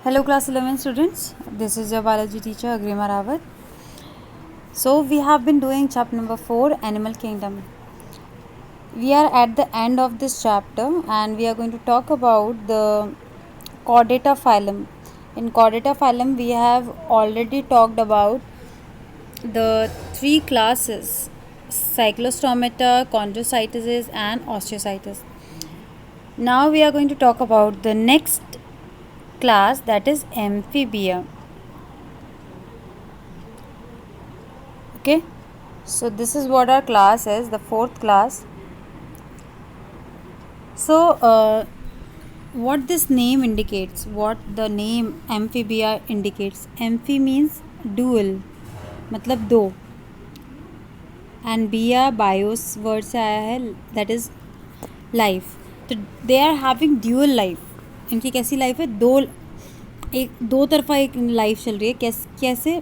Hello class 11 students, this is your biology teacher Agrima Rawat. So we have been doing chapter number 4, Animal Kingdom. We are at the end of this chapter and we are going to talk about the Chordata phylum. In Chordata phylum we have already talked about the three classes: Cyclostomata, Chondrocytosis and Osteocytes. Now we are going to talk about the next class, that is Amphibia. Okay, so this is what our class is, the fourth class. So what this name indicates, what the name Amphibia indicates, amphi means dual, मतलब दो, and bia bios word से आया है, that is life. तो they are having dual life. इनकी कैसी life है? दो तरफा एक लाइफ चल रही है. कैसे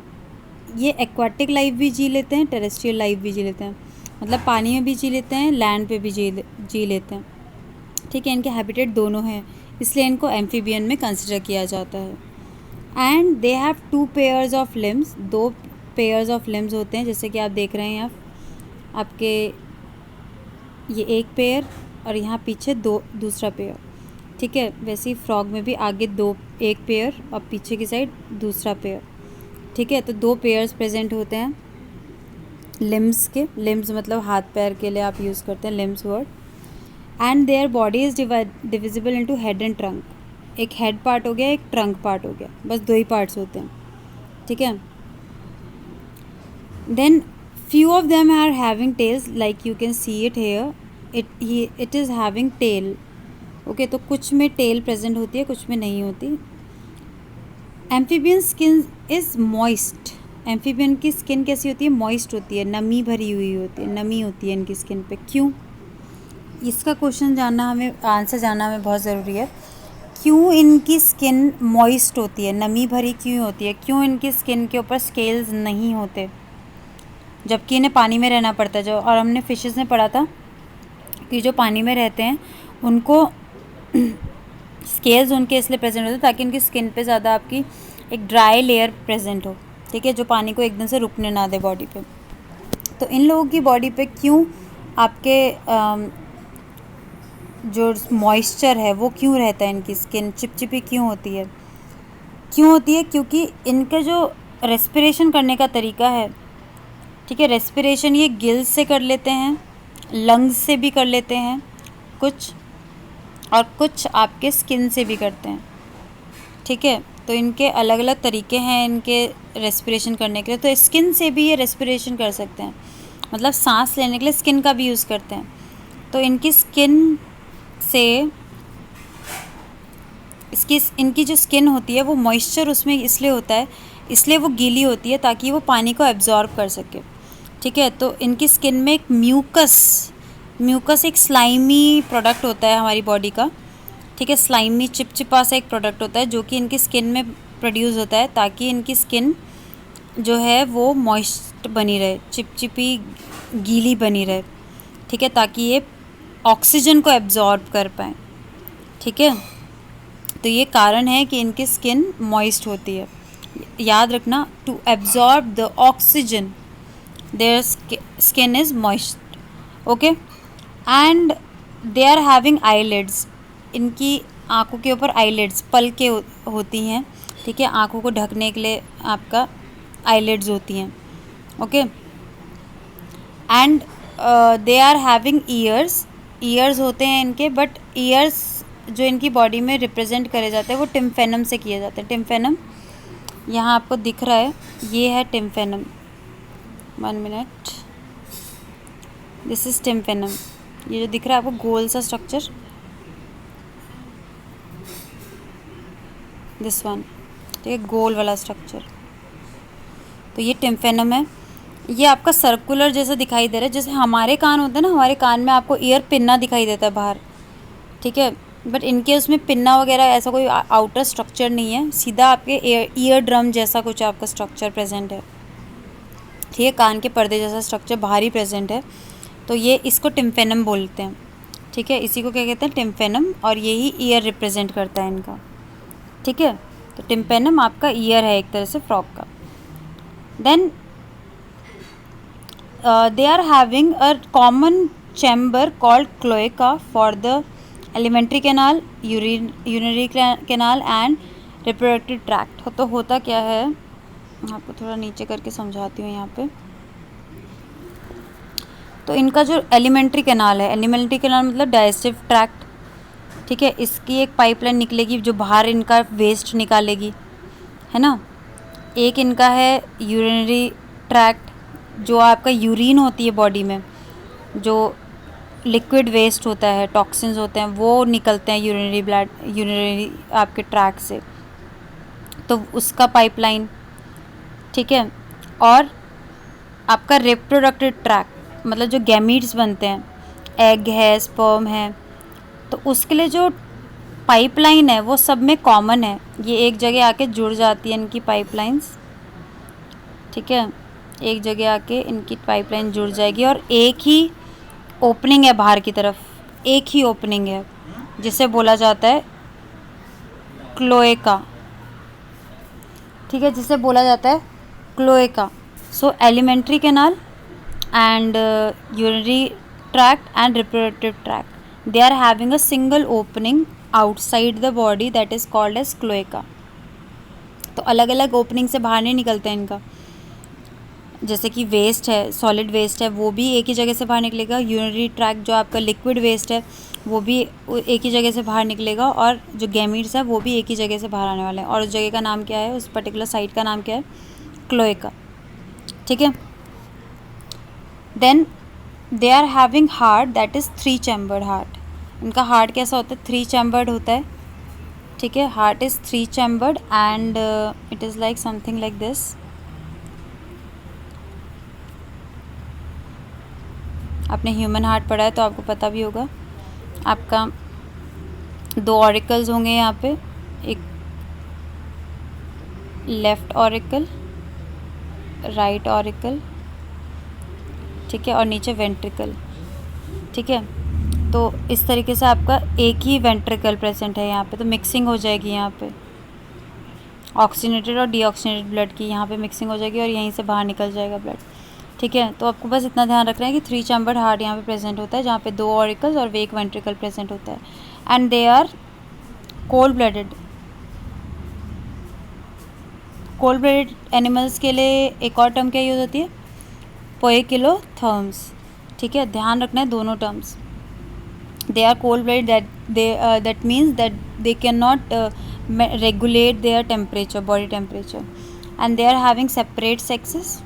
ये एक्वाटिक लाइफ भी जी लेते हैं, टेरेस्ट्रियल लाइफ भी जी लेते हैं, मतलब पानी में भी जी लेते हैं, लैंड पे भी जी लेते हैं. ठीक है, इनके हैबिटेट दोनों हैं, इसलिए इनको एम्फीबियन में कंसिडर किया जाता है. And they have 2 pairs of limbs, 2 pairs of limbs होते हैं, जैसे कि आप देख रहे हैं आपके ये एक पेयर और यहाँ पीछे दूसरा पेयर. ठीक है, वैसे ही फ्रॉग में भी आगे एक पेयर और पीछे की साइड दूसरा पेयर. ठीक है, तो 2 पेयर्स प्रेजेंट होते हैं लिम्स के. लिम्स मतलब हाथ पैर के लिए आप यूज़ करते हैं limbs word. And their body is divisible into head and trunk. एक हेड पार्ट हो गया, एक ट्रंक पार्ट हो गया, बस 2 ही पार्ट्स होते हैं. ठीक है, then few of them are having tails, like you can see it here, it is having tail. Okay, तो कुछ में टेल प्रेजेंट होती है, कुछ में नहीं होती. Amphibian skin is moist. Amphibian की स्किन कैसी होती है? मॉइस्ट होती है, नमी भरी हुई होती है, नमी होती है इनकी स्किन पे. क्यों? इसका क्वेश्चन जानना हमें, आंसर जानना हमें बहुत ज़रूरी है. क्यों इनकी स्किन मॉइस्ट होती है, नमी भरी क्यों होती है? क्यों इनकी स्किन के ऊपर स्केल्स नहीं होते, जबकि इन्हें पानी में रहना पड़ता है? जो और हमने फिशेस में पढ़ा था कि जो पानी में रहते हैं उनको स्केल्स उनके इसलिए प्रेजेंट होते हैं ताकि उनकी स्किन पे ज़्यादा आपकी एक ड्राई लेयर प्रेजेंट हो. ठीक है, जो पानी को एकदम से रुकने ना दे बॉडी पे. तो इन लोगों की बॉडी पे क्यों आपके जो मॉइस्चर है वो क्यों रहता है? इनकी स्किन चिपचिपी क्यों होती है? क्योंकि इनका जो रेस्पिरेशन करने का तरीका है, ठीक है, रेस्पिरेशन ये गिल्स से कर लेते हैं, लंग्स से भी कर लेते हैं कुछ, और कुछ आपके स्किन से भी करते हैं. ठीक है, तो इनके अलग अलग तरीके हैं इनके रेस्पिरेशन करने के लिए. तो स्किन से भी ये रेस्पिरेशन कर सकते हैं, मतलब सांस लेने के लिए स्किन का भी यूज़ करते हैं. तो इनकी स्किन से इनकी जो स्किन होती है वो मॉइस्चर उसमें इसलिए होता है, इसलिए वो गीली होती है ताकि वो पानी को एब्जॉर्ब कर सके. ठीक है, तो इनकी स्किन में एक म्यूकस एक स्लाइमी प्रोडक्ट होता है हमारी बॉडी का. ठीक है, स्लाइमी चिपचिपा सा एक प्रोडक्ट होता है जो कि इनकी स्किन में प्रोड्यूस होता है ताकि इनकी स्किन जो है वो मॉइस्ट बनी रहे, चिपचिपी गीली बनी रहे. ठीक है, ताकि ये ऑक्सीजन को एब्जॉर्ब कर पाएँ. ठीक है, तो ये कारण है कि इनकी स्किन मॉइस्ट होती है. याद रखना, to absorb the oxygen their skin is moist. Okay, and they are having eyelids. इनकी आँखों के ऊपर आईलिड्स पलकें होती हैं. ठीक है, आँखों को ढकने के लिए आपका आईलिड्स होती हैं. Okay, and they are having ears होते हैं इनके, बट ईयर्स जो इनकी बॉडी में रिप्रेजेंट करे जाते हैं वो टिम्फेनम से किए जाते हैं. टिम्फेनम यहाँ आपको दिख रहा है, ये है टिम्फेनम. 1 मिनट, दिस इज़ टिम्फेनम. ये जो दिख रहा है आपको गोल सा स्ट्रक्चर, दिस वन. ठीक है, गोल वाला स्ट्रक्चर, तो ये टिम्फेनम है. ये आपका सर्कुलर जैसा दिखाई दे रहा है, जैसे हमारे कान होते हैं ना, हमारे कान में आपको ईयर पिन्ना दिखाई देता है बाहर. ठीक है, बट इनके उसमें पिन्ना वगैरह ऐसा कोई आउटर स्ट्रक्चर नहीं है, सीधा आपके ईयर ड्रम जैसा कुछ आपका स्ट्रक्चर प्रेजेंट है. ठीक है, कान के पर्दे जैसा स्ट्रक्चर बाहर ही प्रेजेंट है, तो ये इसको टिम्फेनम बोलते हैं. ठीक है, इसी को क्या कहते हैं? टिम्फेनम. और यही ईयर रिप्रेजेंट करता है इनका. ठीक है, तो टिम्पेनम आपका ईयर है एक तरह से फ्रॉग का. Then they are having a common chamber called cloaca for the alimentary canal, urinary canal and reproductive tract. तो होता क्या है, आपको थोड़ा नीचे करके समझाती हूँ यहाँ पे. तो इनका जो एलिमेंट्री कैनाल है, एलिमेंट्री कैनाल मतलब डाइजेस्टिव ट्रैक्ट, ठीक है, इसकी एक पाइपलाइन निकलेगी जो बाहर इनका वेस्ट निकालेगी, है ना. एक इनका है यूरिनरी ट्रैक्ट, जो आपका यूरिन होती है बॉडी में, जो लिक्विड वेस्ट होता है, टॉक्सिन्स होते हैं, वो निकलते हैं यूरिनरी ब्लड, यूरिनरी आपके ट्रैक से, तो उसका पाइपलाइन, ठीक है. और आपका रिप्रोडक्टिव ट्रैक मतलब जो गैमीट्स बनते हैं, एग है, स्पर्म है, तो उसके लिए जो पाइपलाइन है वो सब में कॉमन है. ये एक जगह आके जुड़ जाती है इनकी पाइपलाइंस, ठीक है, एक जगह आके इनकी पाइपलाइन जुड़ जाएगी और एक ही ओपनिंग है बाहर की तरफ, एक ही ओपनिंग है जिसे बोला जाता है क्लोएका, ठीक है, जिसे बोला जाता है cloaca. So alimentary canal and urinary tract and reproductive tract, they are having a single opening outside the body that is called as cloaca. तो अलग अलग ओपनिंग से बाहर नहीं निकलते हैं इनका. जैसे कि वेस्ट है, सॉलिड वेस्ट है, वो भी एक ही जगह से बाहर निकलेगा. यूरिनरी ट्रैक्ट जो आपका लिक्विड वेस्ट है वो भी एक ही जगह से बाहर निकलेगा, और जो गैमीट्स है वो भी एक ही जगह से बाहर आने वाले हैं. और उस जगह का नाम क्या है, उस पर्टिकुलर साइट का नाम क्या है, क्लोएका, ठीक है. Then they are having heart that is 3 chambered heart. इनका हार्ट कैसा होता है, 3 चैम्बर्ड होता है, ठीक है. Heart is 3 chambered and it is like something like this. आपने ह्यूमन हार्ट पढ़ा है तो आपको पता भी होगा. आपका 2 ऑरिकल्स होंगे यहाँ पे, एक लेफ़्ट ऑरिकल, राइट ऑरिकल, ठीक है, और नीचे वेंट्रिकल, ठीक है. तो इस तरीके से आपका एक ही वेंट्रिकल प्रेजेंट है यहाँ पे. तो मिक्सिंग हो जाएगी यहाँ पे, ऑक्सीनेटेड और डीऑक्सीनेटेड ब्लड की यहाँ पे मिक्सिंग हो जाएगी और यहीं से बाहर निकल जाएगा ब्लड, ठीक है. तो आपको बस इतना ध्यान रखना है कि 3 चैम्बर्ड हार्ट यहाँ पे प्रेजेंट होता है, जहाँ पे 2 ऑरिकल्स और एक वेंट्रिकल प्रेजेंट होता है. And they are cold blooded. Cold blooded animals के लिए एक और टर्म क्या यूज़ होती है, पोएकिलोथर्म्स, ठीक है. ध्यान रखना है दोनों terms. They are cold blooded, that means that they can not regulate their temperature, body temperature, and they are having separate sexes.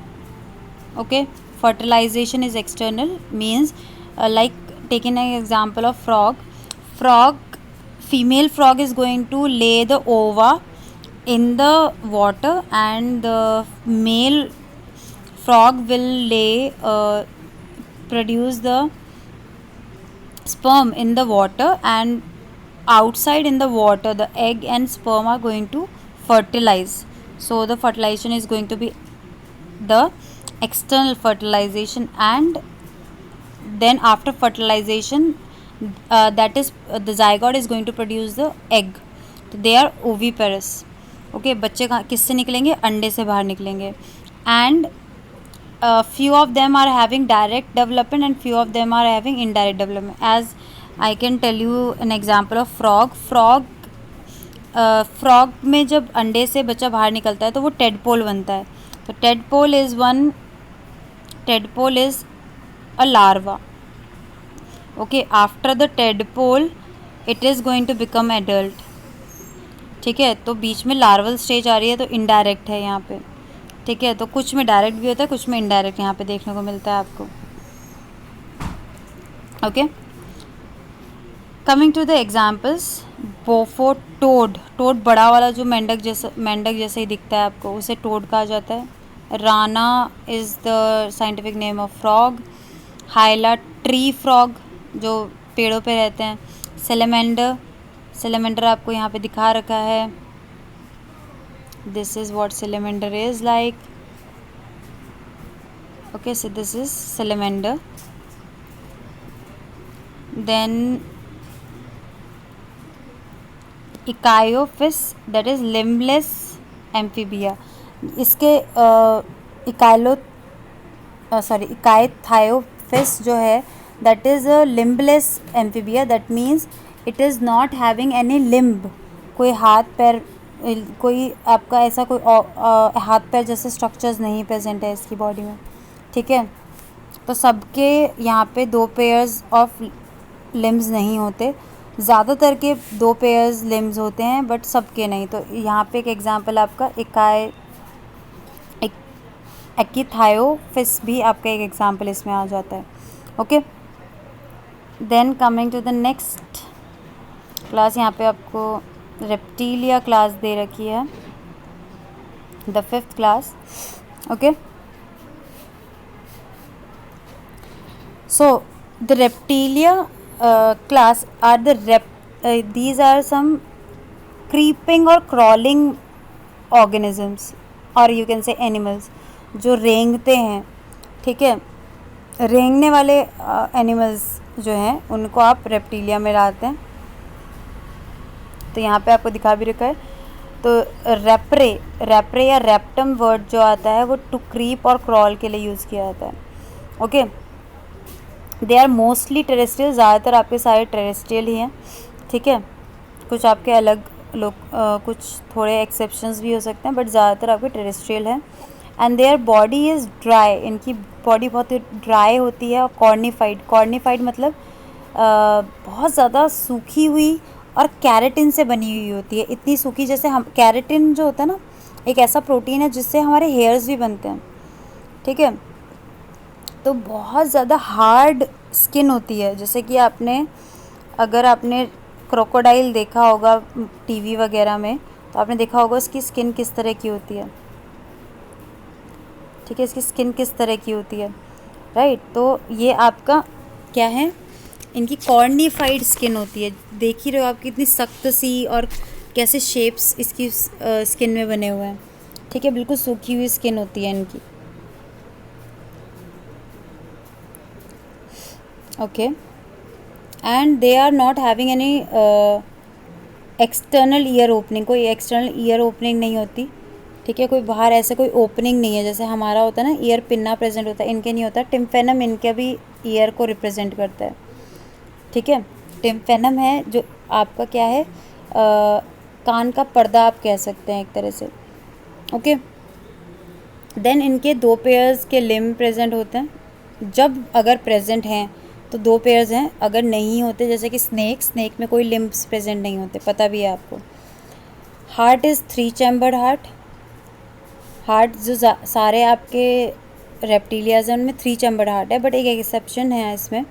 Okay, fertilization is external, means like taking an example of frog, female frog is going to lay the ova in the water and the male frog will produce the sperm in the water, and outside in the water the egg and sperm are going to fertilize. So the fertilization is going to be the external fertilization, and then after fertilization that is the zygote is going to produce the egg. तो they are oviparous. Okay, बच्चे किससे निकलेंगे, अंडे से बाहर निकलेंगे. And few of them are having direct development and few of them are having indirect development. As I can tell you an example of frog में जब अंडे से बच्चा बाहर निकलता है तो वो टेडपोल बनता है. तो tadpole is a larva. Okay, after the tadpole it is going to become adult, ठीक है. तो बीच में लार्वल स्टेज आ रही है, तो इनडायरेक्ट है यहाँ पे, ठीक है. तो कुछ में डायरेक्ट भी होता है, कुछ में इनडायरेक्ट यहाँ पे देखने को मिलता है आपको. Okay, coming to the examples. Bufo toad, बड़ा वाला जो मेंढक जैसा ही दिखता है आपको, उसे टोड कहा जाता है. Rana is the scientific name of frog. हाइला, tree frog, जो पेड़ों पे रहते हैं. सेलेमेंडर आपको यहाँ पे दिखा रखा है. This is what salamander is like. Okay, so this is salamander. Then ichthyophis that is limbless amphibia. इसके इकायथायोफिस जो है that is a limbless amphibia, that means it is not having any limb. कोई हाथ पैर, कोई आपका ऐसा कोई हाथ पैर जैसे स्ट्रक्चर्स नहीं प्रेजेंट है इसकी बॉडी में। ठीक है, तो सबके यहाँ पे 2 पेयर्स ऑफ लिम्स नहीं होते, ज़्यादातर के 2 पेयर्स लिम्स होते हैं बट सबके नहीं। तो यहाँ पे एक एग्जांपल आपका एक्कीथायोफिस भी आपका एक एग्जांपल इसमें आ जाता है। Okay, then coming to the next class, यहाँ पे आपको रेप्टिलिया क्लास दे रखी है, the 5th class. Okay, so the reptilia class are these are some creeping or crawling organisms or you can say animals जो रेंगते हैं। ठीक है, रेंगने वाले एनिमल्स जो हैं उनको आप रेप्टिलिया में लाते हैं। तो यहाँ पे आपको दिखा भी रखा है। तो रैप्रे या रेप्टम वर्ड जो आता है वो टू क्रीप और क्रॉल के लिए यूज़ किया जाता है। Okay, they are mostly terrestrial, ज़्यादातर आपके सारे टेरेस्ट्रियल ही हैं। ठीक है, कुछ आपके अलग लोग कुछ थोड़े एक्सेप्शंस भी हो सकते हैं बट ज़्यादातर आपके टेरेस्ट्रियल हैं। And their body is dry, इनकी बॉडी बहुत ही ड्राई होती है। और कॉर्निफाइड मतलब बहुत ज़्यादा सूखी हुई और कैरेटिन से बनी हुई होती है। इतनी सूखी, जैसे हम कैरेटिन जो होता है ना, एक ऐसा प्रोटीन है जिससे हमारे हेयर्स भी बनते हैं। ठीक है, तो बहुत ज़्यादा हार्ड स्किन होती है। जैसे कि अगर आपने क्रोकोडाइल देखा होगा टीवी वगैरह में, तो आपने देखा होगा उसकी स्किन किस तरह की होती है। ठीक है, इसकी स्किन किस तरह की होती है, राइट। तो ये आपका क्या है, इनकी कॉर्निफाइड स्किन होती है। देख ही रहे हो आप कितनी सख्त सी और कैसे शेप्स इसकी स्किन में बने हुए हैं। ठीक है, बिल्कुल सूखी हुई स्किन होती है इनकी। Okay, and they are not having any external ear opening, कोई एक्सटर्नल ईयर ओपनिंग नहीं होती। ठीक है, कोई बाहर ऐसे कोई ओपनिंग नहीं है जैसे हमारा होता है ना, ईयर पिन्ना प्रेजेंट होता है, इनके नहीं होता। टिम्फेनम इनके भी ईयर को रिप्रेजेंट करता है। ठीक है, टिम्फेनम है जो आपका क्या है, कान का पर्दा आप कह सकते हैं एक तरह से। ओके, देन इनके 2 पेयर्स के लिम्ब प्रेजेंट होते हैं। जब अगर प्रेजेंट हैं तो 2 पेयर्स हैं, अगर नहीं होते जैसे कि स्नेक में कोई लिम्ब्स प्रेजेंट नहीं होते, पता भी है आपको। हार्ट इज़ 3 चैम्बर्ड हार्ट जो सारे आपके रेप्टिलियाज हैं उनमें 3 चैम्बर्ड हार्ट है, बट एक एक्सेप्शन है इसमें,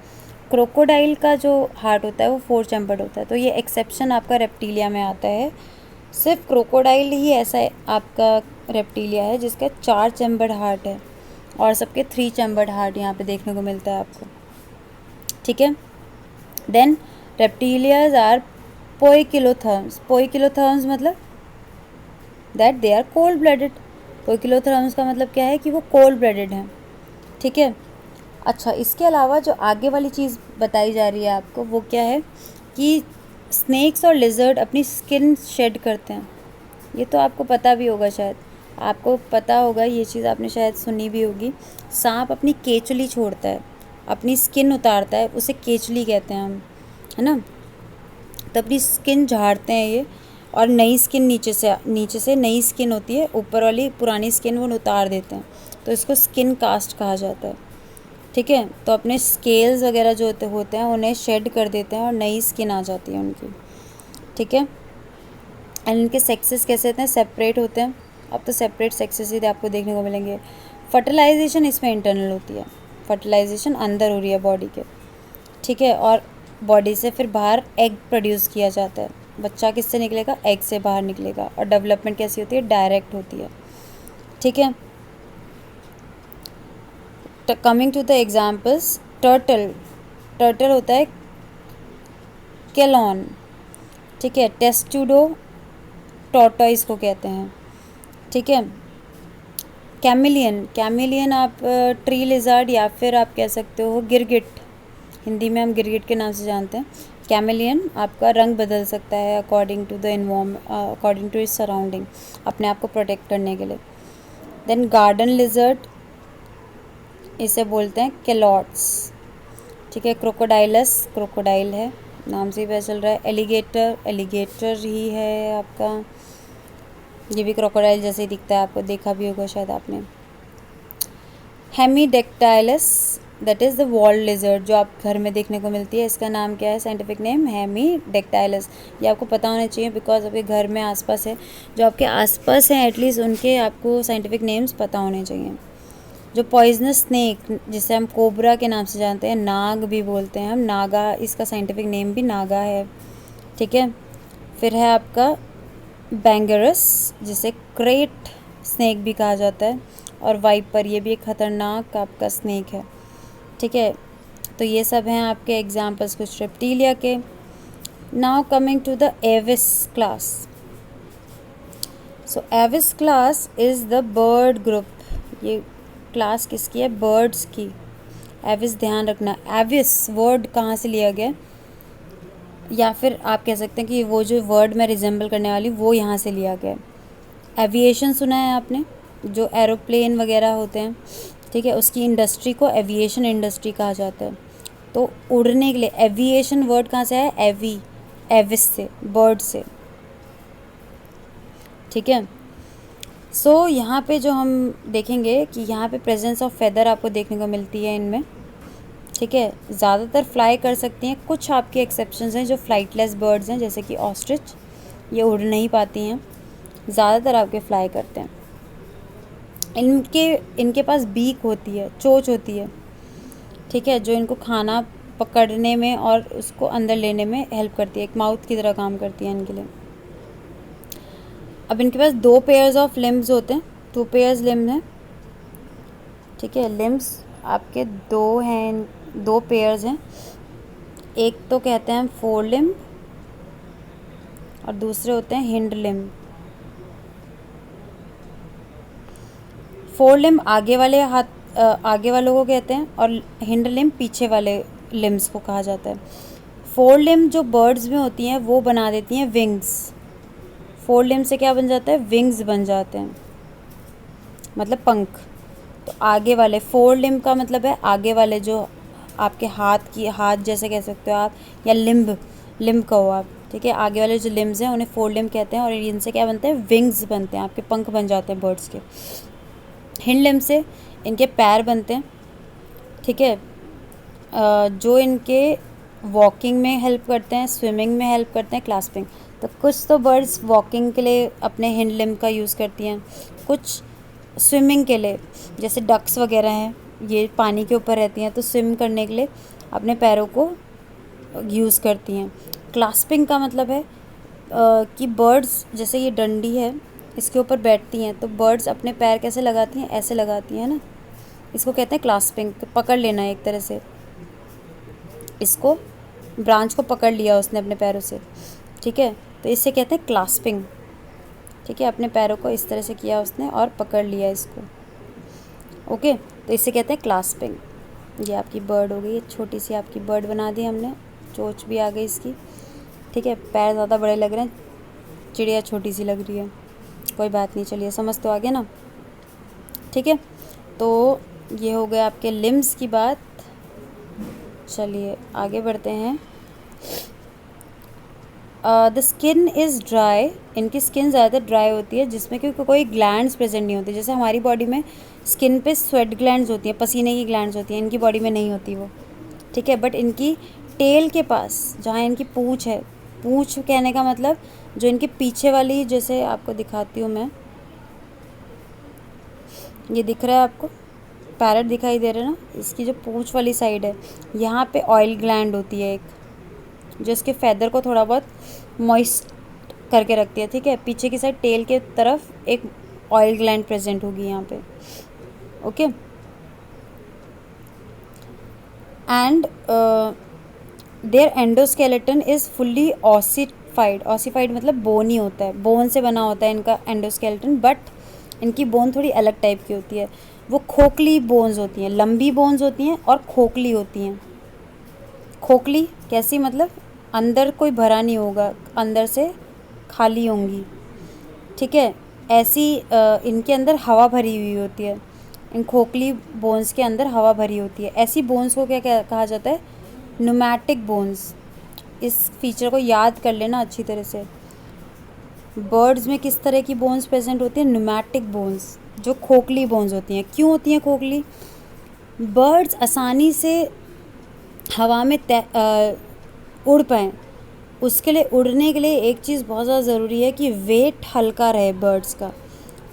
क्रोकोडाइल का जो हार्ट होता है वो 4 चैम्बर्ड होता है। तो ये एक्सेप्शन आपका रेप्टिलिया में आता है। सिर्फ क्रोकोडाइल ही ऐसा आपका रेप्टिलिया है जिसका 4 चैम्बर्ड हार्ट है, और सबके 3 चैम्बर्ड हार्ट यहाँ पे देखने को मिलता है आपको। ठीक है, देन रेप्टिलियाज आर पोइकिलोथर्म्स मतलब that they are cold blooded. Poikilotherms का मतलब क्या है कि वो कोल्ड ब्लडेड हैं। ठीक है, अच्छा, इसके अलावा जो आगे वाली चीज़ बताई जा रही है आपको वो क्या है कि स्नेक्स और लिजर्ड अपनी स्किन शेड करते हैं। ये तो आपको पता भी होगा, शायद आपको पता होगा, ये चीज़ आपने शायद सुनी भी होगी। सांप अपनी केचुली छोड़ता है, अपनी स्किन उतारता है, उसे केचुली कहते हैं हम, है ना। तो अपनी स्किन झाड़ते हैं ये, और नई स्किन नीचे से नई स्किन होती है, ऊपर वाली पुरानी स्किन वो उतार देते हैं, तो इसको स्किन कास्ट कहा जाता है। ठीक है, तो अपने स्केल्स वगैरह जो होते हैं उन्हें शेड कर देते हैं और नई स्किन आ जाती है उनकी। ठीक है, एंड इनके सेक्सेस कैसे होते हैं, सेपरेट होते हैं। अब तो सेपरेट सेक्सेस ही आपको देखने को मिलेंगे। फर्टिलाइजेशन इसमें इंटरनल होती है, फर्टिलाइजेशन अंदर हो रही है बॉडी के। ठीक है, और बॉडी से फिर बाहर एग प्रोड्यूस किया जाता है। बच्चा किससे निकलेगा, एग से बाहर निकलेगा। और डेवलपमेंट कैसी होती है, डायरेक्ट होती है। ठीक है, coming to the examples, turtle होता है केलॉन। ठीक है, टेस्टूडो टॉर्टोइस को कहते हैं। ठीक है, कैमिलियन आप ट्री लिजर्ड या फिर आप कह सकते हो गिरगिट, हिंदी में हम गिरगिट के नाम से जानते हैं। कैमेलियन आपका रंग बदल सकता है according to the according to its surrounding, अपने आप को प्रोटेक्ट करने के लिए। देन गार्डन लिजर्ड, इसे बोलते हैं कैलॉट्स, ठीक है। क्रोकोडाइलस, क्रोकोडाइल है, नाम से ही पता चल रहा है। एलिगेटर, एलिगेटर ही है आपका, ये भी क्रोकोडाइल जैसे ही दिखता है, आपको देखा भी होगा शायद आपने। Hemidactylus, that is the wall lizard, जो आप घर में देखने को मिलती है। इसका नाम क्या है, साइंटिफिक नेम हेमीडेक्टाइलस। ये आपको पता होना चाहिए बिकॉज आपके घर में आसपास है, जो आपके आसपास हैं एटलीस्ट उनके आपको साइंटिफिक नेम्स पता होने चाहिए। जो पॉइजनस स्नेक, जिसे हम कोबरा के नाम से जानते हैं, नाग भी बोलते हैं हम, नागा, इसका साइंटिफिक नेम भी नागा है, ठीक है। फिर है आपका बैंगरस, जिसे क्रेट स्नेक भी कहा जाता है, और वाइपर, ये भी एक खतरनाक आपका स्नेक है, ठीक है। तो ये सब हैं आपके एग्जाम्पल्स कुछ रेप्टिलिया के। Now coming to the aves class. So aves class is the bird group. ये क्लास किसकी है, बर्ड्स की। एविस, ध्यान रखना एविस वर्ड कहाँ से लिया गया, या फिर आप कह सकते हैं कि वो जो वर्ड में रिजेंबल करने वाली वो यहाँ से लिया गया है। एविएशन सुना है आपने, जो एरोप्लेन वगैरह होते हैं, ठीक है, उसकी इंडस्ट्री को एविएशन इंडस्ट्री कहा जाता है। तो उड़ने के लिए एविएशन वर्ड कहाँ से है, एविस से, बर्ड से, ठीक है। सो यहाँ पे जो हम देखेंगे कि यहाँ पे प्रेजेंस ऑफ फेदर आपको देखने को मिलती है इनमें, ठीक है। ज़्यादातर फ्लाई कर सकती हैं, कुछ आपके एक्सेप्शंस हैं जो फ्लाइटलेस बर्ड्स हैं, जैसे कि ऑस्ट्रिच, ये उड़ नहीं पाती हैं, ज़्यादातर आपके फ्लाई करते हैं। इनके पास बीक होती है, चोंच होती है, ठीक है, जो इनको खाना पकड़ने में और उसको अंदर लेने में हेल्प करती है, एक माउथ की तरह काम करती है इनके लिए। अब इनके पास 2 पेयर्स ऑफ लिम्स होते हैं, 2 पेयर्स लिम्स हैं, ठीक है। लिम्स आपके 2 हैं, 2 पेयर्स हैं, एक तो कहते हैं फोर लिम्ब और दूसरे होते हैं हिंड लिम्ब। फोर लिम्ब आगे वाले हाथ आगे वालों को कहते हैं, और हिंड लिम्ब पीछे वाले लिम्स को कहा जाता है। फोर लिम्ब जो बर्ड्स में होती हैं वो बना देती हैं विंग्स। फोर लिम्ब से क्या बन जाता है, विंग्स बन जाते हैं, मतलब पंख। तो आगे वाले फोर लिम्ब का मतलब है आगे वाले, जो आपके हाथ जैसे कह सकते हो आप, या लिम्ब कहो आप, ठीक है। आगे वाले जो लिम्स हैं उन्हें फोर लिम्ब कहते हैं, और इनसे क्या बनते हैं, विंग्स बनते हैं, आपके पंख बन जाते हैं बर्ड्स के। हिंड लिम्ब से इनके पैर बनते हैं, ठीक है, जो इनके वॉकिंग में हेल्प करते हैं, स्विमिंग में हेल्प करते हैं, क्लास्पिंग। तो कुछ तो बर्ड्स वॉकिंग के लिए अपने हिंड लिम्ब का यूज़ करती हैं, कुछ स्विमिंग के लिए, जैसे डक्स वगैरह हैं, ये पानी के ऊपर रहती हैं तो स्विम करने के लिए अपने पैरों को यूज़ करती हैं। क्लास्पिंग का मतलब है कि बर्ड्स, जैसे ये डंडी है, इसके ऊपर बैठती हैं, तो बर्ड्स अपने पैर कैसे लगाती हैं, ऐसे लगाती हैं ना, इसको कहते हैं क्लास्पिंग। तो पकड़ लेना है एक तरह से, इसको ब्रांच को पकड़ लिया उसने अपने पैरों से, ठीक है, तो इससे कहते हैं क्लास्पिंग, ठीक है। अपने पैरों को इस तरह से किया उसने और पकड़ लिया इसको, ओके, तो इसे कहते हैं क्लास्पिंग। ये आपकी बर्ड हो गई, छोटी सी आपकी बर्ड बना दी हमने, चोंच भी आ गई इसकी, ठीक है। पैर ज़्यादा बड़े लग रहे हैं, चिड़िया छोटी सी लग रही है, कोई बात नहीं, चलिए समझ तो आ गया ना, ठीक है। तो ये हो गए आपके लिम्स की बात। चलिए आगे बढ़ते हैं। द स्किन इज़ ड्राई, इनकी स्किन ज़्यादातर ड्राई होती है, जिसमें क्योंकि कोई ग्लैंड्स प्रेजेंट नहीं होती। जैसे हमारी बॉडी में स्किन पे स्वेट ग्लैंड्स होती हैं, पसीने की ग्लैंड्स होती हैं, इनकी बॉडी में नहीं होती वो, ठीक है। बट इनकी टेल के पास, जहाँ इनकी पूँछ है, पूँछ कहने का मतलब जो इनके पीछे वाली, जैसे आपको दिखाती हूँ मैं, ये दिख रहा है आपको, पैरट दिखाई दे रहा है ना, इसकी जो पूँछ वाली साइड है, यहाँ पे ऑयल ग्लैंड होती है एक, जो इसके फैदर को थोड़ा बहुत मॉइस्ट करके रखती है, ठीक है। पीछे की साइड टेल के तरफ एक ऑयल ग्लैंड प्रेजेंट होगी यहाँ पे, okay. And their endoskeleton is fully ossified, ossified मतलब बोन ही होता है, बोन से बना होता है इनका एंडोस्केलेटन, बट इनकी बोन थोड़ी अलग टाइप की होती है, वो खोखली बोन्स होती हैं, लंबी बोन्स होती हैं और खोखली होती हैं। खोखली कैसी, मतलब अंदर कोई भरा नहीं होगा, अंदर से खाली होंगी। ठीक है, ऐसी इनके अंदर हवा भरी हुई होती है, इन खोखली बोन्स के अंदर हवा भरी होती है। ऐसी बोन्स को क्या कहा जाता है? Pneumatic bones. इस फीचर को याद कर लेना अच्छी तरह से। बर्ड्स में किस तरह की बोन्स प्रेजेंट होती है? न्यूमैटिक बोन्स, जो खोखली बोन्स होती हैं। क्यों होती हैं खोखली? बर्ड्स आसानी से हवा में उड़ पाएँ, उसके लिए, उड़ने के लिए एक चीज़ बहुत ज़्यादा ज़रूरी है कि वेट हल्का रहे बर्ड्स का।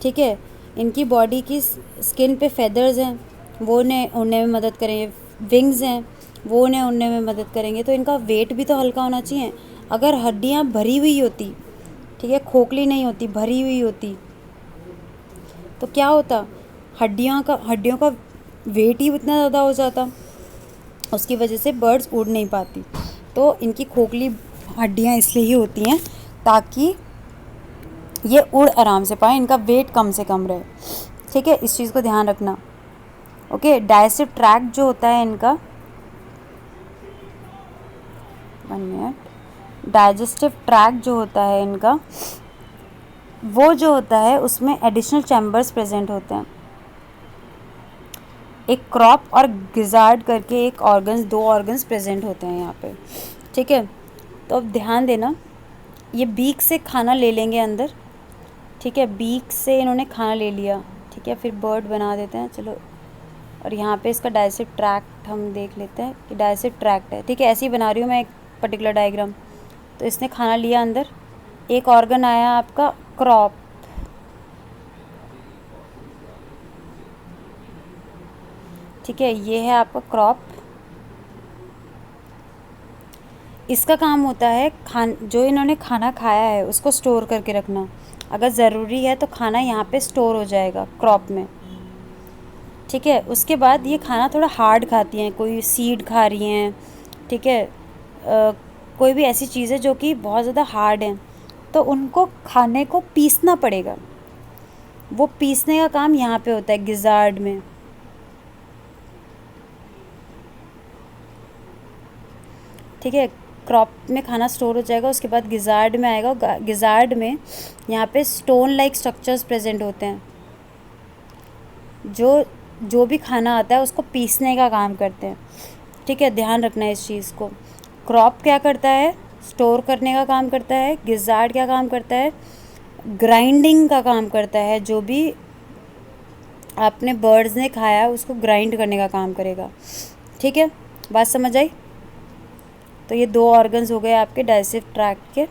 ठीक है, इनकी बॉडी की स्किन पे फेदर्स हैं, वो उन्हें उड़ने में मदद करेंगे। विंग्स हैं, वो उन्हें उड़ने में मदद करेंगे। तो इनका वेट भी तो हल्का होना चाहिए। अगर हड्डियाँ भरी हुई होती, ठीक है, खोखली नहीं होती, भरी हुई होती, तो क्या होता? हड्डियों का वेट ही इतना ज़्यादा हो जाता, उसकी वजह से बर्ड्स उड़ नहीं पाती। तो इनकी खोखली हड्डियाँ इसलिए ही होती हैं ताकि ये उड़ आराम से पाए, इनका वेट कम से कम रहे। ठीक है, इस चीज़ को ध्यान रखना। ओके, डाइजेस्टिव ट्रैक्ट जो होता है इनका, 1 मिनट, डाइजेस्टिव ट्रैक्ट जो होता है इनका, वो जो होता है उसमें एडिशनल चैम्बर्स प्रेजेंट होते हैं। एक क्रॉप और गिजार्ड करके एक ऑर्गन्स, 2 ऑर्गन्स प्रेजेंट होते हैं यहाँ पे। ठीक है, तो अब ध्यान देना, ये बीक से खाना ले लेंगे अंदर। ठीक है, बीक से इन्होंने खाना ले लिया। ठीक है, फिर बर्ड बना देते हैं, चलो। और यहाँ पे इसका डाइजेस्टिव ट्रैक्ट हम देख लेते हैं कि डाइजेस्टिव ट्रैक्ट है। ठीक है, ऐसे ही बना रही हूँ मैं एक पर्टिकुलर डायग्राम। तो इसने खाना लिया अंदर, एक ऑर्गन आया आपका क्रॉप। ठीक है, ये है आपका क्रॉप। इसका काम होता है जो इन्होंने खाना खाया है उसको स्टोर करके रखना। अगर ज़रूरी है तो खाना यहाँ पे स्टोर हो जाएगा क्रॉप में। ठीक है, उसके बाद ये खाना थोड़ा हार्ड खाती हैं, कोई सीड खा रही हैं। ठीक है, कोई भी ऐसी चीज़ है जो कि बहुत ज़्यादा हार्ड हैं, तो उनको खाने को पीसना पड़ेगा। वो पीसने का काम यहाँ पे होता है गिजार्ड में। ठीक है, क्रॉप में खाना स्टोर हो जाएगा, उसके बाद गिजार्ड में आएगा। गिजार्ड में यहाँ पे स्टोन लाइक स्ट्रक्चर्स प्रेजेंट होते हैं, जो भी खाना आता है उसको पीसने का काम करते हैं। ठीक है, ध्यान रखना है इस चीज़ को। क्रॉप क्या करता है? स्टोर करने का काम करता है। गिजार्ड क्या काम करता है? ग्राइंडिंग का काम करता है। जो भी आपने बर्ड्स ने खाया उसको ग्राइंड करने का काम करेगा। ठीक है, बात समझ आई? तो ये 2 ऑर्गन्स हो गए आपके डाइजेस्टिव ट्रैक्ट के।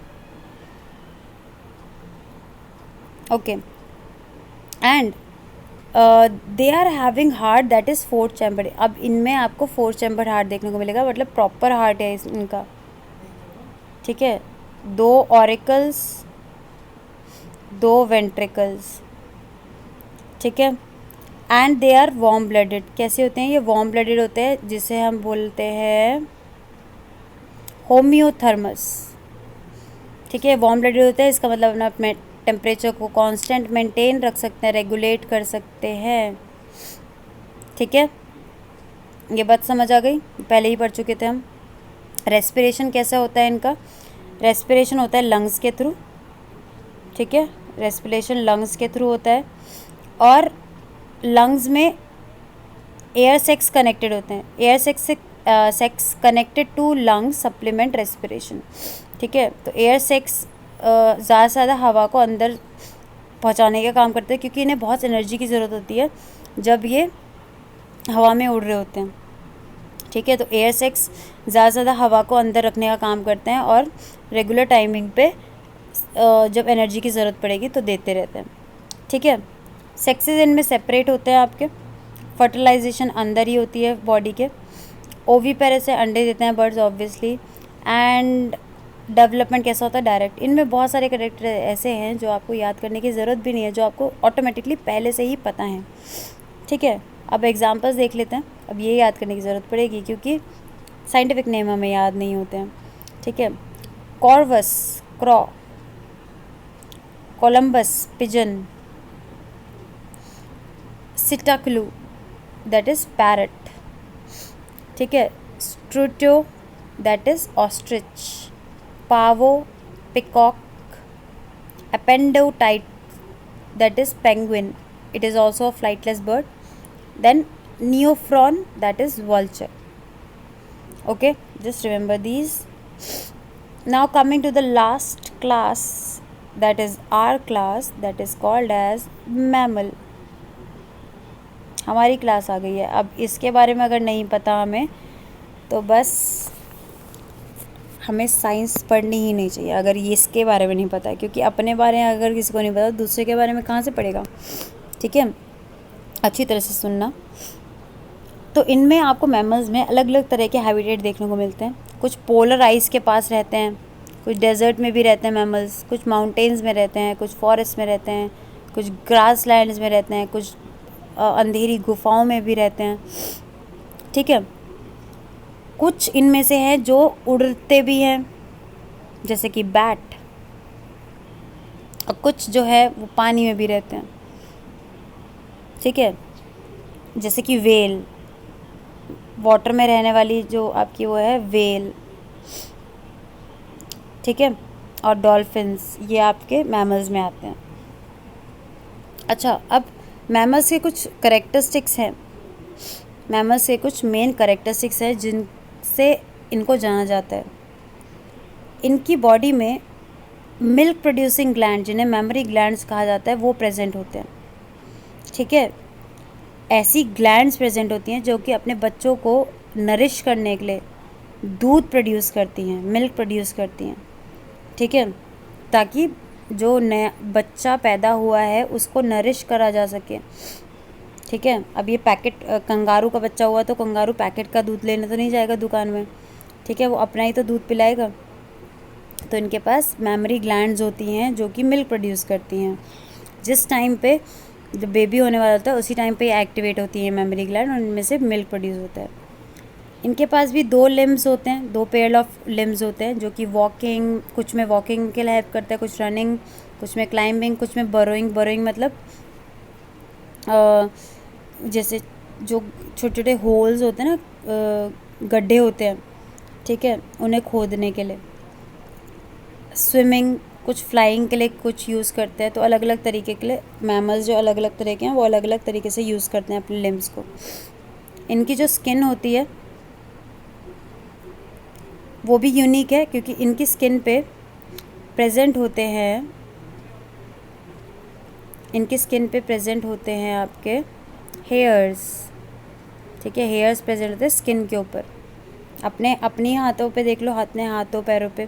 Okay, and they are having heart that is 4 chamber. अब इनमें आपको 4 चैम्बर हार्ट देखने को मिलेगा, मतलब प्रॉपर हार्ट है इनका। ठीक है, 2 ऑरिकल्स, 2 वेंट्रिकल्स। ठीक है, and they are warm blooded. कैसे होते हैं ये? वार्म ब्लडेड होते हैं, जिसे हम बोलते हैं होम्योथर्मस। ठीक है, वार्म ब्लडेड होते हैं, इसका मतलब अपने टेम्परेचर को कांस्टेंट मेंटेन रख सकते हैं, रेगुलेट कर सकते हैं। ठीक है, ये बात समझ आ गई, पहले ही पढ़ चुके थे हम। रेस्पिरेशन कैसा होता है इनका? रेस्पिरेशन होता है लंग्स के थ्रू। ठीक है, रेस्पिरेशन लंग्स के थ्रू होता है, और लंग्स में एयर सेक्स कनेक्टेड होते हैं। Air sacs connected to lungs supplement respiration. ठीक है, तो एयर सेक्स ज़्यादा से ज़्यादा हवा को अंदर पहुंचाने का काम करते हैं, क्योंकि इन्हें बहुत एनर्जी की ज़रूरत होती है जब ये हवा में उड़ रहे होते हैं। ठीक है, तो एयर सेक्स ज़्यादा से ज़्यादा हवा को अंदर रखने का काम करते हैं, और रेगुलर टाइमिंग पे जब एनर्जी की ज़रूरत पड़ेगी तो देते रहते हैं। ठीक है, सेक्सेस इनमें सेपरेट होते हैं आपके। फर्टिलाइजेशन अंदर ही होती है बॉडी के। ओवीपेरस से अंडे देते हैं बर्ड्स ऑब्वियसली। एंड डेवलपमेंट कैसा होता है? डायरेक्ट। इनमें बहुत सारे कैरेक्टर ऐसे हैं जो आपको याद करने की ज़रूरत भी नहीं है, जो आपको ऑटोमेटिकली पहले से ही पता है। ठीक है, अब एग्जांपल्स देख लेते हैं। अब ये याद करने की ज़रूरत पड़ेगी क्योंकि साइंटिफिक नेम हमें याद नहीं होते हैं। ठीक है, corvus crow, columbus pigeon, psittacula that is parrot. ठीक है, struthio that is ostrich. pavo, peacock, apendotite, that is penguin, it is also a flightless bird. Then neophron, that is vulture. Okay, just remember these. Now coming to the last class, that is our class, that is called as mammal. हमारी class आ गई है. अब इसके बारे में अगर नहीं पता हमें तो बस हमें साइंस पढ़नी ही नहीं चाहिए अगर ये इसके बारे में नहीं पता है, क्योंकि अपने बारे में अगर किसी को नहीं पता दूसरे के बारे में कहाँ से पढ़ेगा. ठीक है, अच्छी तरह से सुनना. तो इनमें आपको मैमल्स में अलग अलग तरह के हैबिटेट देखने को मिलते हैं. कुछ पोलर आइस के पास रहते हैं, कुछ डेजर्ट में भी रहते हैं मैमल्स, कुछ माउंटेन्स में रहते हैं, कुछ फॉरेस्ट में रहते हैं, कुछ ग्रास लैंड्स में रहते हैं, कुछ अंधेरी गुफाओं में भी रहते हैं. ठीक है, कुछ इनमें से हैं जो उड़ते भी हैं जैसे कि बैट, और कुछ जो है वो पानी में भी रहते हैं. ठीक है, जैसे कि वेल, वाटर में रहने वाली जो आपकी वो है वेल. ठीक है, और डॉल्फिन्स, ये आपके मैमल्स में आते हैं. अच्छा, अब मैमल्स के कुछ करेक्टरिस्टिक्स हैं, मैमल्स के कुछ मेन करेक्टरिस्टिक्स हैं जिनसे इनको जाना जाता है. इनकी बॉडी में मिल्क प्रोड्यूसिंग ग्लैंड, जिन्हें मेमरी ग्लैंड्स कहा जाता है, वो प्रेजेंट होते हैं. ठीक है, ऐसी ग्लैंड्स प्रेजेंट होती हैं जो कि अपने बच्चों को नरिश करने के लिए दूध प्रोड्यूस करती हैं, मिल्क प्रोड्यूस करती हैं. ठीक है, ताकि जो नया बच्चा पैदा हुआ है उसको नरिश करा जा सके. ठीक है, अब ये पैकेट कंगारू का बच्चा हुआ तो कंगारू पैकेट का दूध लेने तो नहीं जाएगा दुकान में. ठीक है, वो अपना ही तो दूध पिलाएगा. तो इनके पास मेमरी ग्लैंड्स होती हैं जो कि मिल्क प्रोड्यूस करती हैं. जिस टाइम पे जब बेबी होने वाला होता है उसी टाइम पे एक्टिवेट होती है मेमरी ग्लैंड और इनमें से मिल्क प्रोड्यूस होता है. इनके पास भी 2 लिम्स होते हैं, 2 पेयर ऑफ लिम्स होते हैं जो कि वॉकिंग, कुछ में वॉकिंग के लिए हेल्प करता है, कुछ रनिंग, कुछ में क्लाइंबिंग, कुछ में बरोइंग. बरोइंग मतलब जैसे जो छोटे छोटे होल्स होते हैं ना, गड्ढे होते हैं. ठीक है, उन्हें खोदने के लिए. स्विमिंग, कुछ फ्लाइंग के लिए कुछ यूज़ करते हैं. तो अलग अलग तरीके के लिए मैमल्स जो अलग अलग तरह के हैं वो अलग अलग तरीके से यूज़ करते हैं अपने लिम्स को. इनकी जो स्किन होती है वो भी यूनिक है, क्योंकि इनकी स्किन पे प्रेजेंट होते हैं, इनकी स्किन पे प्रेजेंट होते हैं आपके हेयर्स. ठीक है, हेयर्स प्रेजेंट होते हैं स्किन के ऊपर. अपनी हाथों पे देख लो, अपने हाथों पैरों पे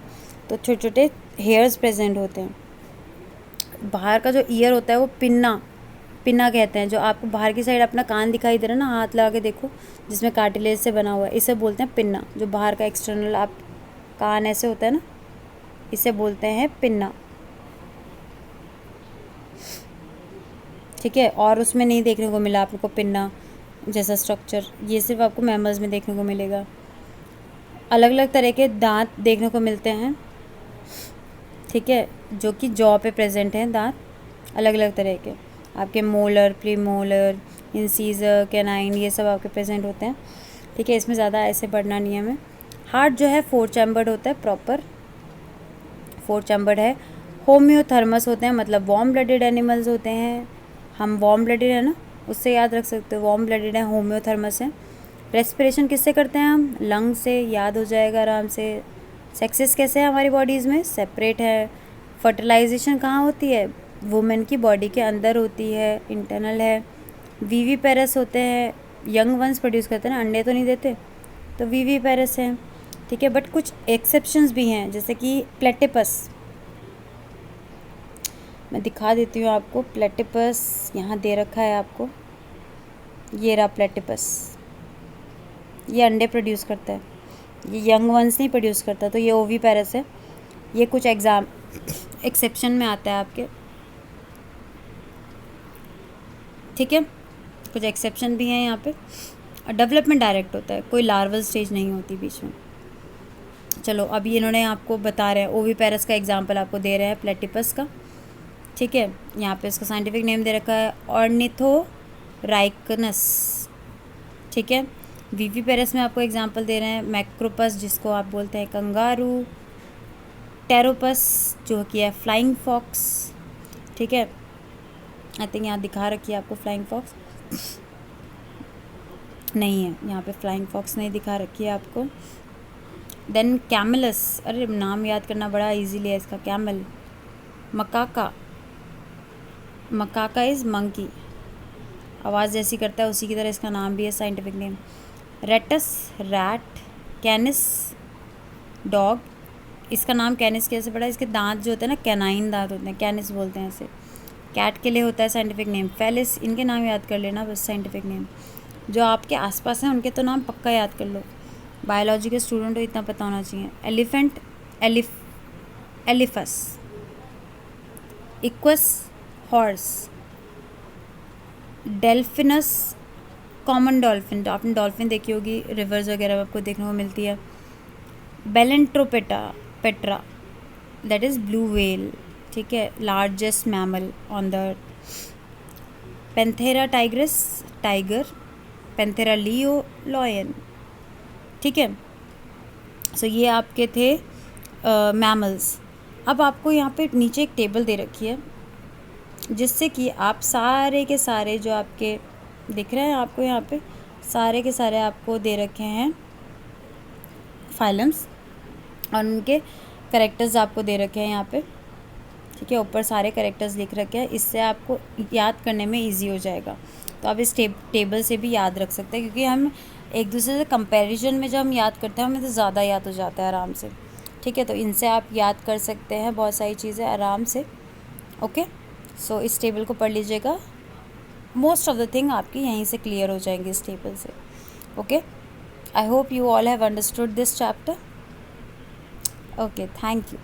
तो छोटे छोटे हेयर्स प्रेजेंट होते हैं. बाहर का जो ईयर होता है वो पिन्ना कहते हैं. जो आपको बाहर की साइड अपना कान दिखाई दे रहा है ना, हाथ लगा के देखो, जिसमें कार्टिलेज से बना हुआ है, इसे बोलते हैं पिन्ना. जो बाहर का एक्सटर्नल आप कान ऐसे होता है ना, इसे बोलते हैं पिन्ना. ठीक है, और उसमें नहीं देखने को मिला आपको पिन्ना जैसा स्ट्रक्चर, ये सिर्फ आपको मैमल्स में देखने को मिलेगा. अलग अलग तरह के दांत देखने को मिलते हैं. ठीक है, जो कि जॉ पे प्रेजेंट हैं दांत अलग अलग तरह के. आपके मोलर, प्रीमोलर, इंसीजर, कैनाइन, ये सब आपके प्रेजेंट होते हैं. ठीक है, इसमें ज़्यादा ऐसे पढ़ना नहीं है हमें. हार्ट जो है 4 चैम्बर्ड होता है, प्रॉपर 4 चैम्बर्ड है. होम्योथर्मस होते हैं, मतलब वार्म ब्लडेड एनिमल्स होते हैं. हम वार्म ब्लडेड है ना, उससे याद रख सकते हो, वार्म ब्लडेड है, होम्योथर्मस है. रेस्पिरेशन किससे करते हैं हम? लंग से, याद हो जाएगा आराम से. सेक्सेस कैसे है हमारी बॉडीज़ में? सेपरेट है. फर्टिलाइजेशन कहाँ होती है? वुमेन की बॉडी के अंदर होती है, इंटरनल है. वीवी पेरस होते हैं, यंग वंस प्रोड्यूस करते हैं ना, अंडे तो नहीं देते, तो वीवी पेरस हैं. ठीक है, बट कुछ एक्सेप्शंस भी हैं, जैसे कि प्लेटिपस. मैं दिखा देती हूँ आपको. प्लेटिपस यहाँ दे रखा है आपको, ये रहा प्लेटिपस. ये अंडे प्रोड्यूस करता है, ये यंग वंस नहीं प्रोड्यूस करता, तो ये ओवी पेरस है. ये कुछ एक्सेप्शन में आता है आपके. ठीक है, कुछ एक्सेप्शन भी हैं यहाँ पे. डेवलपमेंट डायरेक्ट होता है, कोई लार्वल स्टेज नहीं होती बीच में. चलो, अभी इन्होंने आपको बता रहे हैं, ओवी पेरस का एग्जांपल आपको दे रहे हैं प्लेटिपस का. ठीक है, यहाँ पे इसका साइंटिफिक नेम दे रखा है ऑर्निथोराइकनस. ठीक है, वीवी पेरस में आपको एग्जांपल दे रहे हैं मैक्रोपस, जिसको आप बोलते हैं कंगारू. टेरोपस जो कि है फ्लाइंग फॉक्स, ठीक है, आई थिंक यहाँ दिखा रखी है आपको फ्लाइंग फॉक्स, नहीं है यहाँ पे फ्लाइंग फॉक्स नहीं दिखा रखी है आपको। देन कैमलस, अरे नाम याद करना बड़ा इजीली है इसका, कैमल। मकाका, मकाका इज़ मंकी, आवाज़ जैसी करता है उसी की तरह इसका नाम भी है, scientific name. Rattus, rat. Canis, dog, इसका नाम कैनिस कैसे पड़ा, इसके दांत जो होते हैं ना कैनाइन दांत होते हैं, कैनिस बोलते हैं इसे। कैट के लिए होता है साइंटिफिक नेम फेलिस, इनके नाम याद कर लेना बस, साइंटिफिक नेम। जो आपके आसपास हैं उनके तो नाम पक्का याद कर लो, बायोलॉजी के स्टूडेंट हो इतना पता होना चाहिए। Elephant, Elephas. Equus, horse. Delphinus, common dolphin, आपने डॉल्फिन देखी होगी रिवर्स वगैरह में आपको देखने को मिलती है। Balaenoptera petra, that is blue whale, ठीक है, largest mammal on the earth. Panthera tigris, tiger. Panthera leo, lion, ठीक है। सो ये आपके थे मैमल्स। अब आपको यहाँ पे नीचे एक टेबल दे रखी है जिससे कि आप सारे के सारे जो आपके दिख रहे हैं आपको यहाँ पे, सारे के सारे आपको दे रखे हैं फाइलम्स और उनके करेक्टर्स आपको दे रखे हैं यहाँ पे, ठीक है, ऊपर सारे करेक्टर्स लिख रखे हैं, इससे आपको याद करने में इजी हो जाएगा। तो आप इस टेबल से भी याद रख सकते हैं, क्योंकि हम एक दूसरे से कंपैरिजन में जब हम याद करते हैं हमें तो ज़्यादा याद हो जाता है आराम से, ठीक है। तो इनसे आप याद कर सकते हैं बहुत सारी चीज़ें आराम से, ओके। सो इस टेबल को पढ़ लीजिएगा, मोस्ट ऑफ द थिंग आपकी यहीं से क्लियर हो जाएंगे इस टेबल से, okay. I hope you all have understood this chapter, okay, thank you.